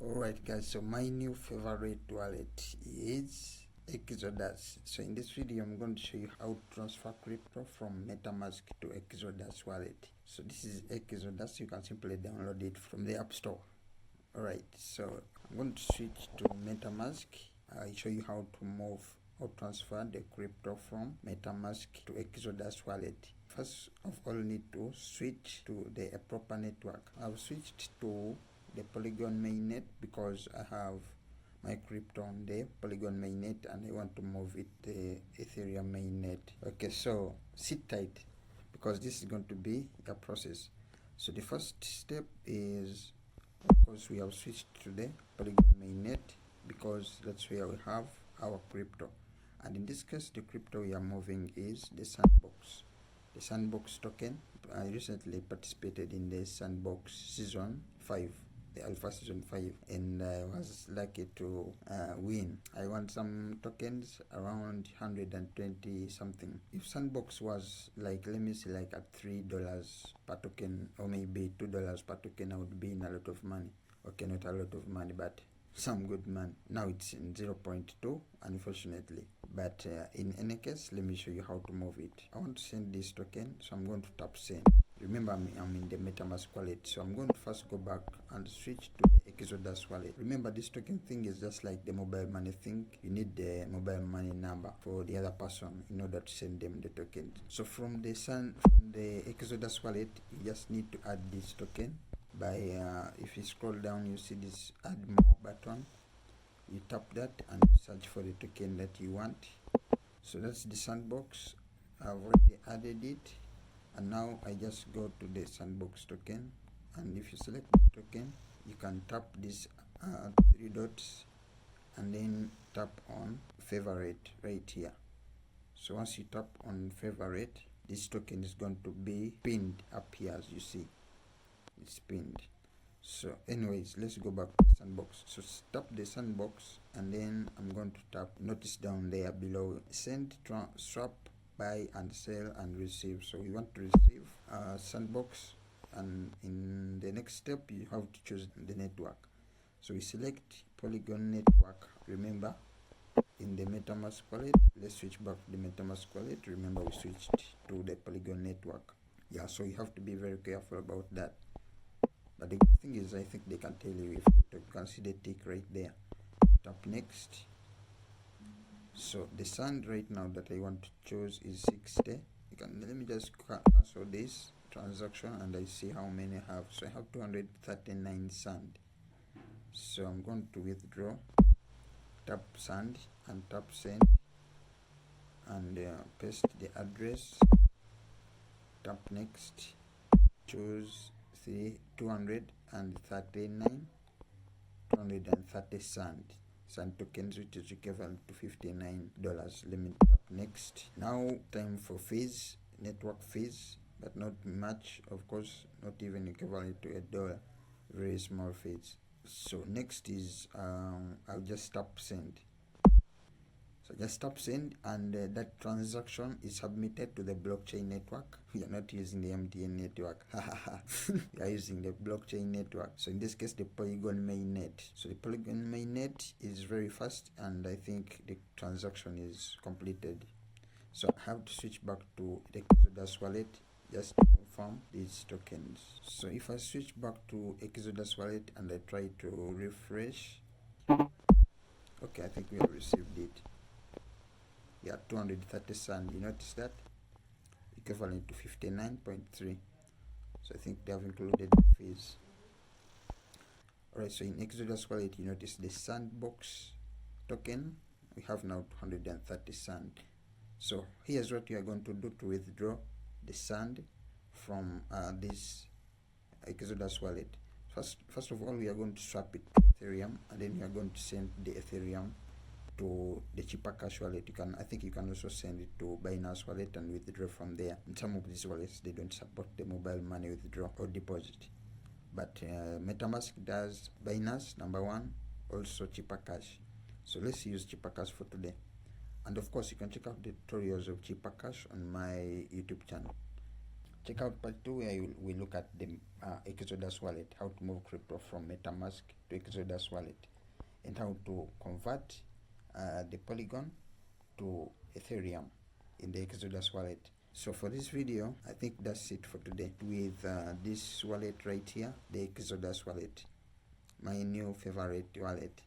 Alright guys, so my new favorite wallet is Exodus. So in this video I'm going to show you how to transfer crypto from MetaMask to Exodus wallet. So this is Exodus. You can simply download it from the App Store. Alright, so I'm going to switch to MetaMask. I'll show you how to move or transfer the crypto from MetaMask to Exodus wallet. First of all, need to switch to the proper network. I've switched to the Polygon mainnet because I have my crypto on the Polygon mainnet and I want to move it the Ethereum mainnet. Okay, so sit tight because this is going to be a process. So the first step is, of course, we have switched to the Polygon mainnet because that's where we have our crypto. And in this case, the crypto we are moving is the Sandbox. The Sandbox token. I recently participated in the Sandbox Season 5, the Alpha Season 5, and I was lucky to win. I won some tokens around 120 something. If Sandbox was like, let me say, like at $3 per token or maybe $2 per token, I would be in a lot of money. Okay, not a lot of money, but some good money. Now it's in 0.2, unfortunately, but in any case, let me show you how to move it. I want to send this token, so I'm going to tap send. Remember, I'm in the MetaMask wallet, so I'm going to first go back and switch to the Exodus wallet. Remember, this token thing is just like the mobile money thing. You need the mobile money number for the other person in order to send them the token. So from the Exodus wallet, you just need to add this token by if you scroll down, you see this add more button. You tap that and you search for the token that you want. So that's the Sandbox. I've already added it, and now I just go to the Sandbox token, and if you select the token, you can tap this three dots and then tap on favorite right here. So once you tap on favorite, this token is going to be pinned up here. As you see, it's pinned. So anyways, let's go back to the Sandbox. So tap the Sandbox and then I'm going to tap, notice down there below, send, swap, buy and sell and receive. So we want to receive Sandbox, and in the next step you have to choose the network. So we select Polygon network. Remember, in the MetaMask wallet, let's switch back to the MetaMask wallet. Remember, we switched to the Polygon network. Yeah, so you have to be very careful about that. But the good thing is, I think they can tell you if you can see the tick right there. Tap next. So the sand right now that I want to choose is 60. Let me just cancel this transaction and I see how many I have. So I have 239 sand. So I'm going to withdraw. Tap sand and tap send and paste the address. Tap next. Choose 230 sand tokens, which is equivalent to $59. Let me tap next. Now time for fees, network fees, but not much, of course, not even equivalent to $1. Very small fees. So next is I'll just tap send. So just tap send, and that transaction is submitted to the blockchain network. We are not using the MTN network. We are using the blockchain network. So in this case, the Polygon mainnet. So the Polygon mainnet is very fast, and I think the transaction is completed. So I have to switch back to the Exodus wallet just to confirm these tokens. So if I switch back to Exodus wallet and I try to refresh, okay, I think we have received it. Yeah, 230 sand. You notice that? Equivalent to 59.3. So I think they have included the fees. Alright, so in Exodus wallet, you notice the Sandbox token. We have now 230 sand. So here's what you are going to do to withdraw the sand from this Exodus wallet. First of all, we are going to swap it to Ethereum, and then we are going to send the Ethereum to the cheaper cash wallet. I think you can also send it to Binance wallet and withdraw from there. In some of these wallets, they don't support the mobile money withdraw or deposit, but MetaMask does. Binance, number one, also cheaper cash. So let's use cheaper cash for today. And of course, you can check out the tutorials of cheaper cash on my YouTube channel. Check out part 2 where we look at the Exodus wallet, how to move crypto from MetaMask to Exodus wallet, and how to convert the Polygon to Ethereum in the Exodus wallet. So for this video, I think that's it for today with this wallet right here, the Exodus wallet, my new favorite wallet.